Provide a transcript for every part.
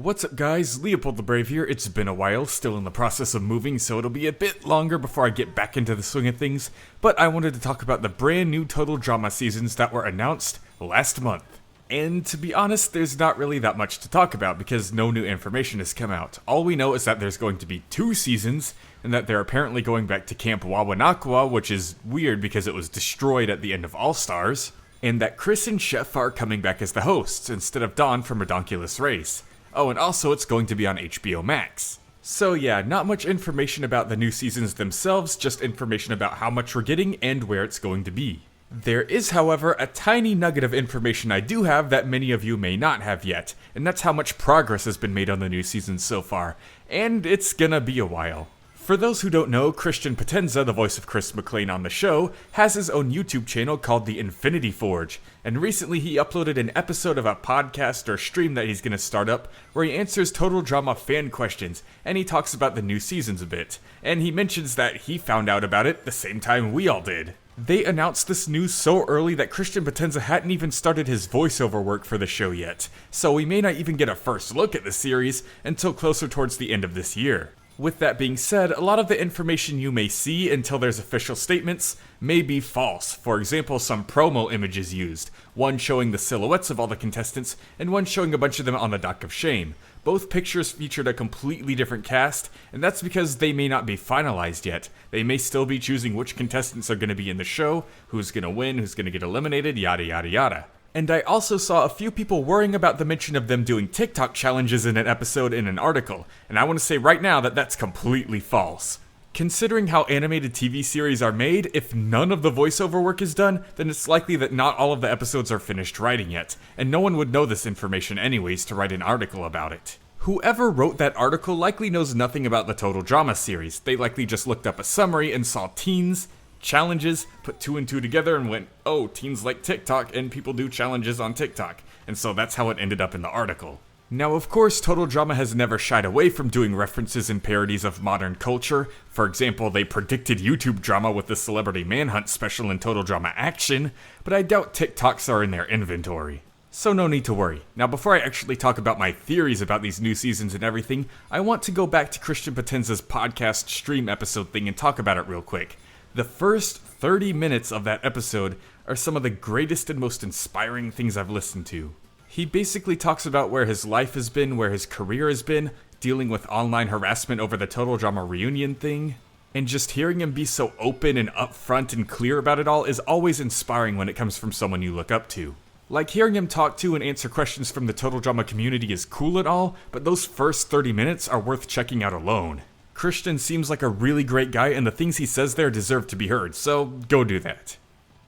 What's up guys, LeopoldTheBrave here. It's been a while, still in the process of moving, so it'll be a bit longer before I get back into the swing of things, but I wanted to talk about the brand new Total Drama seasons that were announced last month. And to be honest, there's not really that much to talk about because no new information has come out. All we know is that there's going to be 2 seasons, and that they're apparently going back to Camp Wawanakwa, which is weird because it was destroyed at the end of All Stars, and that Chris and Chef are coming back as the hosts instead of Don from Redonkulous Race. Oh, and also it's going to be on HBO Max. So yeah, not much information about the new seasons themselves, just information about how much we're getting and where it's going to be. There is, however, a tiny nugget of information I do have that many of you may not have yet, and that's how much progress has been made on the new seasons so far, and it's gonna be a while. For those who don't know, Christian Potenza, the voice of Chris McClane on the show, has his own YouTube channel called The Infinity Forge, and recently he uploaded an episode of a podcast or stream that he's going to start up where he answers Total Drama fan questions, and he talks about the new seasons a bit, and he mentions that he found out about it the same time we all did. They announced this news so early that Christian Potenza hadn't even started his voiceover work for the show yet, so we may not even get a first look at the series until closer towards the end of this year. With that being said, a lot of the information you may see until there's official statements may be false. For example, some promo images used, one showing the silhouettes of all the contestants and one showing a bunch of them on the Dock of Shame. Both pictures featured a completely different cast, and that's because they may not be finalized yet. They may still be choosing which contestants are going to be in the show, who's going to win, who's going to get eliminated, yada yada yada. And I also saw a few people worrying about the mention of them doing TikTok challenges in an episode in an article, and I want to say right now that that's completely false. Considering how animated TV series are made, if none of the voiceover work is done, then it's likely that not all of the episodes are finished writing yet, and no one would know this information anyways to write an article about it. Whoever wrote that article likely knows nothing about the Total Drama series. They likely just looked up a summary and saw teens, challenges, put 2 and 2 together and went, oh, teens like TikTok and people do challenges on TikTok. And so that's how it ended up in the article. Now, of course, Total Drama has never shied away from doing references and parodies of modern culture. For example, they predicted YouTube drama with the Celebrity Manhunt special in Total Drama Action, but I doubt TikToks are in their inventory. So no need to worry. Now, before I actually talk about my theories about these new seasons and everything, I want to go back to Christian Potenza's podcast stream episode thing and talk about it real quick. The first 30 minutes of that episode are some of the greatest and most inspiring things I've listened to. He basically talks about where his life has been, where his career has been, dealing with online harassment over the Total Drama reunion thing, and just hearing him be so open and upfront and clear about it all is always inspiring when it comes from someone you look up to. Like, hearing him talk to and answer questions from the Total Drama community is cool and all, but those first 30 minutes are worth checking out alone. Christian seems like a really great guy, and the things he says there deserve to be heard, so go do that.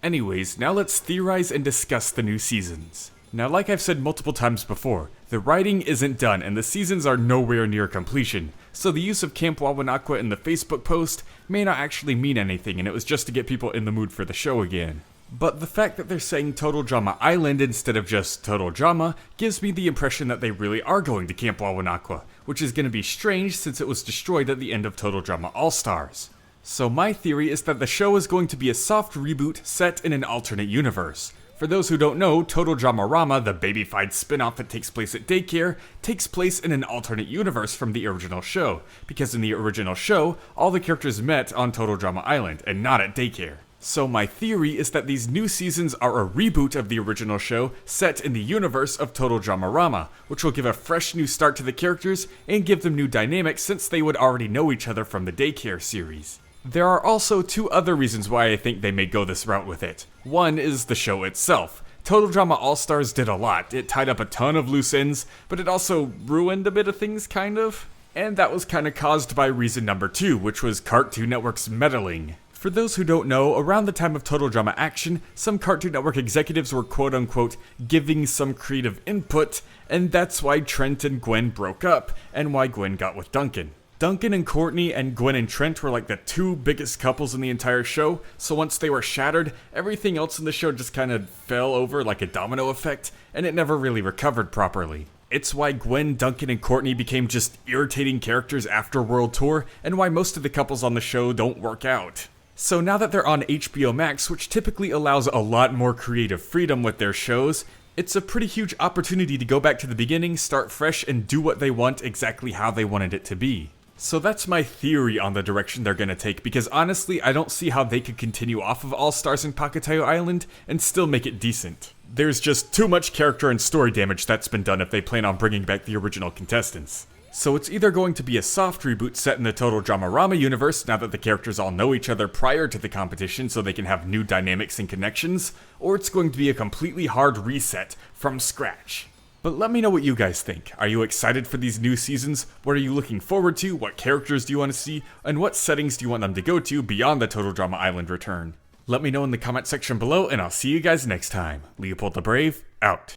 Anyways, now let's theorize and discuss the new seasons. Now, like I've said multiple times before, the writing isn't done and the seasons are nowhere near completion, so the use of Camp Wawanakwa in the Facebook post may not actually mean anything, and it was just to get people in the mood for the show again. But the fact that they're saying Total Drama Island instead of just Total Drama gives me the impression that they really are going to Camp Wawanakwa, which is going to be strange since it was destroyed at the end of Total Drama All-Stars. So my theory is that the show is going to be a soft reboot set in an alternate universe. For those who don't know, Total Drama Rama, the baby-fied spin-off that takes place at daycare, takes place in an alternate universe from the original show, because in the original show, all the characters met on Total Drama Island, and not at daycare. So my theory is that these new seasons are a reboot of the original show set in the universe of Total Drama Rama, which will give a fresh new start to the characters and give them new dynamics since they would already know each other from the daycare series. There are also 2 other reasons why I think they may go this route with it. One is the show itself. Total Drama All-Stars did a lot. It tied up a ton of loose ends, but it also ruined a bit of things, kind of. And that was kind of caused by reason number 2, which was Cartoon Network's Meddling. For those who don't know, around the time of Total Drama Action, some Cartoon Network executives were quote-unquote giving some creative input, and that's why Trent and Gwen broke up, and why Gwen got with Duncan. Duncan and Courtney and Gwen and Trent were like the 2 biggest couples in the entire show, so once they were shattered, everything else in the show just kind of fell over like a domino effect, and it never really recovered properly. It's why Gwen, Duncan, and Courtney became just irritating characters after World Tour, and why most of the couples on the show don't work out. So now that they're on HBO Max, which typically allows a lot more creative freedom with their shows, It's a pretty huge opportunity to go back to the beginning, start fresh, and do what they want exactly how they wanted it to be. So that's my theory on the direction they're gonna take, because honestly, I don't see how they could continue off of All Stars and Pakatayo Island and still make it decent. There's just too much character and story damage that's been done if they plan on bringing back the original contestants. So it's either going to be a soft reboot set in the Total Drama-Rama universe now that the characters all know each other prior to the competition so they can have new dynamics and connections, or it's going to be a completely hard reset from scratch. But let me know what you guys think. Are you excited for these new seasons? What are you looking forward to? What characters do you want to see? And what settings do you want them to go to beyond the Total Drama Island return? Let me know in the comment section below, and I'll see you guys next time. LeopoldTheBrave, out.